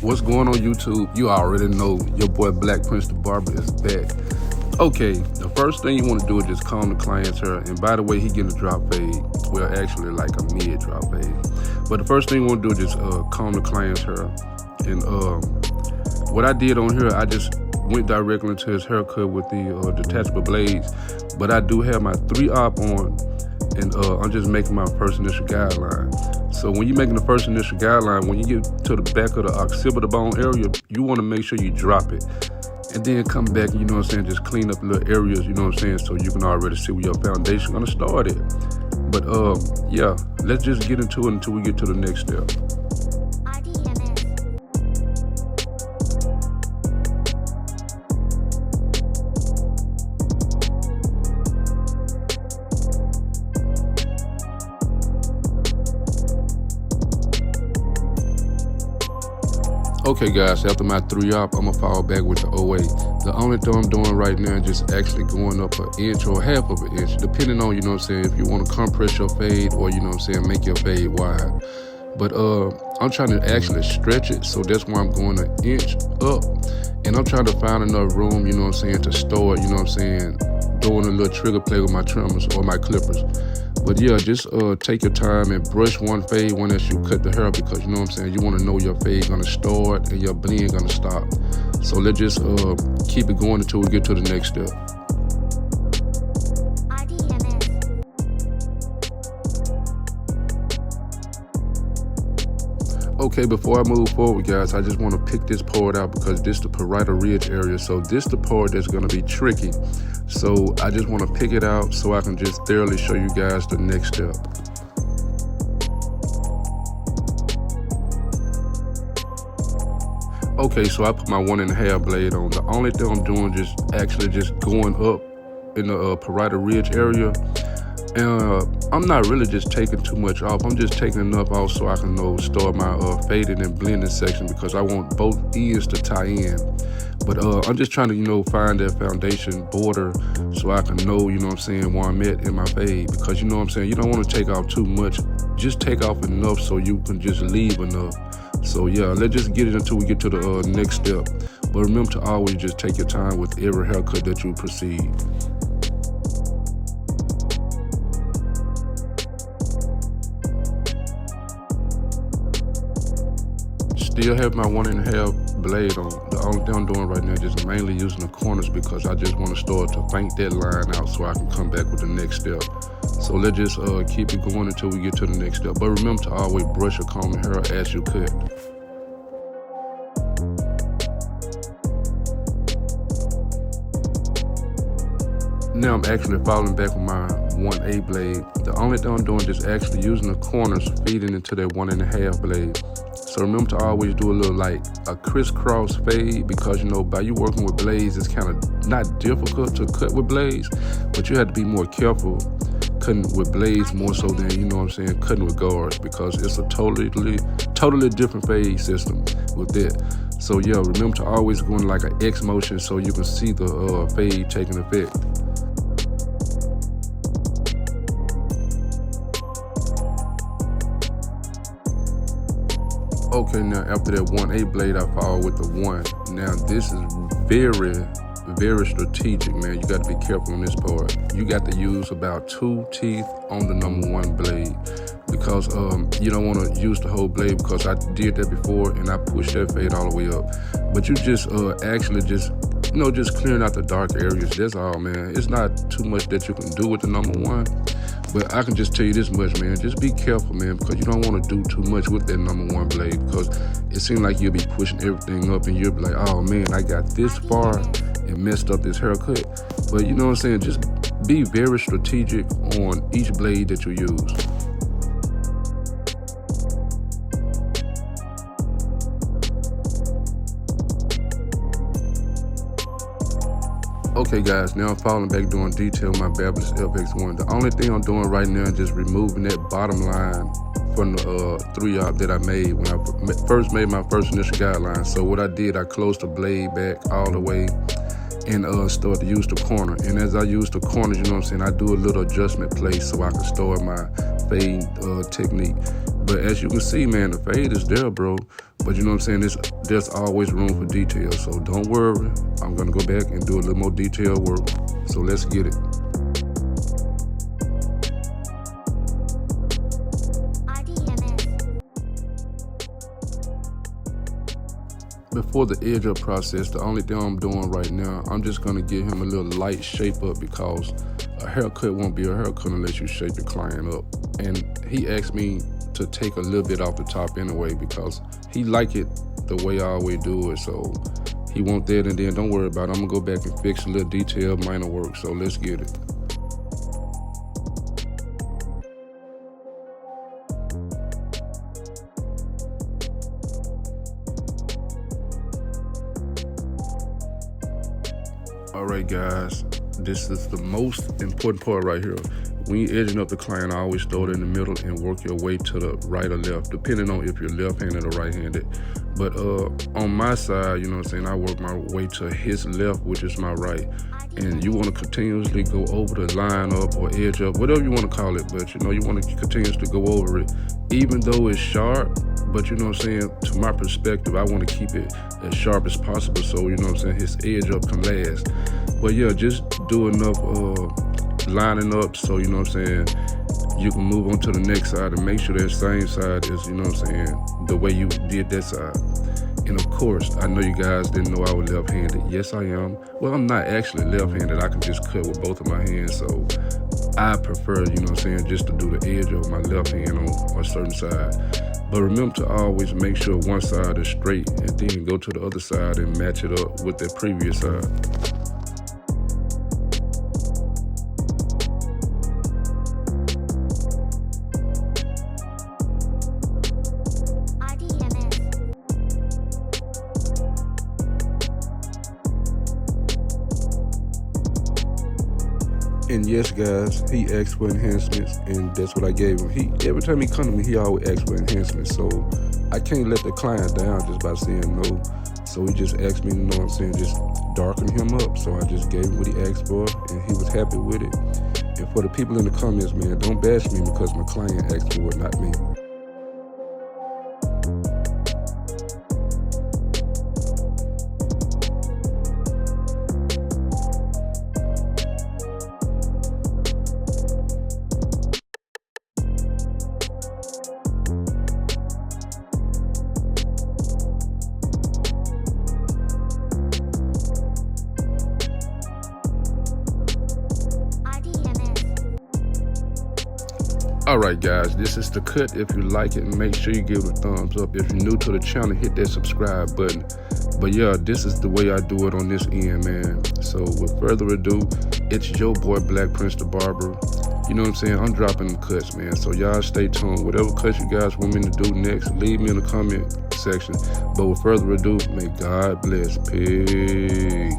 What's going on YouTube? You already know your boy Black Prince the Barber is back. Okay, the first thing you want to do is just comb the client's hair. And by the way, he getting a drop fade. Well, actually like a mid drop fade. But the first thing you want to do is just comb the client's hair. And what I did on here, I just went directly into his haircut with the detachable blades. But I do have my 3-op on, and I'm just making my first initial guideline. So when you're making the first initial guideline, when you get to the back of the occipital bone area, you want to make sure you drop it. And then come back, you know what I'm saying, just clean up little areas, you know what I'm saying, so you can already see where your foundation gonna start at. But yeah, let's just get into it until we get to the next step. Okay guys, after my 3-op, I'm gonna fall back with the OA. The only thing I'm doing right now is just actually going up an inch or half of an inch, depending on, you know what I'm saying, if you want to compress your fade or, you know what I'm saying, make your fade wide. But I'm trying to actually stretch it, so that's why I'm going an inch up. And I'm trying to find enough room, you know what I'm saying, to store it, you know what I'm saying, doing a little trigger play with my trimmers or my clippers. But yeah, just take your time and brush one fade when as you cut the hair, because you know what I'm saying, you want to know your fade gonna start and your blend gonna stop. So let's just keep it going until we get to the next step. Okay, before I move forward, guys, I just want to pick this part out because this is the parietal ridge area. So this is the part that's going to be tricky. So I just want to pick it out so I can just thoroughly show you guys the next step. Okay, so I put my 1.5 blade on. The only thing I'm doing is actually just going up in the parietal ridge area. I'm not really just taking too much off. I'm just taking enough off so I can start my fading and blending section, because I want both ends to tie in. But I'm just trying to, find that foundation border so I can know, you know what I'm saying, where I'm at in my fade. Because, you know what I'm saying, you don't want to take off too much. Just take off enough so you can just leave enough. So yeah, let's just get it until we get to the next step. But remember to always just take your time with every haircut that you proceed. Still have my 1.5 blade on. The only thing I'm doing right now is just mainly using the corners, because I just want to start to paint that line out so I can come back with the next step. So let's just keep it going until we get to the next step. But remember to always brush or comb your hair as you cut. Now I'm actually falling back with my 1/8 blade. The only thing I'm doing is actually using the corners, feeding into that 1.5 blade. So remember to always do a little like a crisscross fade, because by you working with blades, it's kind of not difficult to cut with blades, but you have to be more careful cutting with blades more so than, you know what I'm saying, cutting with guards, because it's a totally different fade system with that. So yeah, remember to always go in like an X motion so you can see the fade taking effect. Okay, now after that 1/8 blade, I follow with the 1. Now this is very strategic, man. You got to be careful on this part. You got to use about 2 teeth on the number 1 blade, because you don't want to use the whole blade, because I did that before and I pushed that fade all the way up. But you just actually just clearing out the dark areas. That's all, man. It's not too much that you can do with the number 1. But I can just tell you this much, man. Just be careful, man, because you don't want to do too much with that number 1 blade, because it seems like you'll be pushing everything up and you'll be like, oh man, I got this far and messed up this haircut. But you know what I'm saying? Just be very strategic on each blade that you use. Okay guys, now I'm falling back doing detail my Barber's FX1. The only thing I'm doing right now is just removing that bottom line from the 3-op that I made when I first made my first initial guideline. So what I did, I closed the blade back all the way and start to use the corner. And as I use the corners, you know what I'm saying, I do a little adjustment place so I can start my fade technique. But as you can see, man, the fade is there, bro. But you know what I'm saying? There's always room for detail. So don't worry. I'm going to go back and do a little more detailed work. So let's get it. Before the edge up process, the only thing I'm doing right now, I'm just going to give him a little light shape up, because a haircut won't be a haircut unless you shape the client up. And he asked me to take a little bit off the top anyway, because he like it the way I always do it. So he want that, and then don't worry about it. I'm going to go back and fix a little detail, minor work. So let's get it. All right, guys, this is the most important part right here. When you're edging up the client, I always start in the middle and work your way to the right or left, depending on if you're left-handed or right-handed. But on my side, you know what I'm saying, I work my way to his left, which is my right. And you want to continuously go over the line up or edge up, whatever you want to call it. But, you know, you want to continuously go over it, even though it's sharp. But, you know what I'm saying, to my perspective, I want to keep it as sharp as possible, so, you know what I'm saying, his edge up can last. But, yeah, just do enough lining up so, you know what I'm saying, you can move on to the next side and make sure that same side is, you know what I'm saying, the way you did that side. And, of course, I know you guys didn't know I was left-handed. Yes, I am. Well, I'm not actually left-handed. I can just cut with both of my hands, so I prefer, you know what I'm saying, just to do the edge of my left hand on a certain side. But remember to always make sure one side is straight, and then go to the other side and match it up with the previous side. And yes, guys, he asked for enhancements, and that's what I gave him. Every time he come to me, he always asks for enhancements. So I can't let the client down just by saying no. So he just asked me, you know what I'm saying, just darken him up. So I just gave him what he asked for, and he was happy with it. And for the people in the comments, man, don't bash me because my client asked for it, not me. Alright, guys, this is the cut. If you like it, make sure you give it a thumbs up. If you're new to the channel, hit that subscribe button. But yeah, this is the way I do it on this end, man. So with further ado, it's your boy Black Prince the Barber. You know what I'm saying? I'm dropping the cuts, man. So y'all stay tuned. Whatever cuts you guys want me to do next, leave me in the comment section. But with further ado, may God bless. Peace.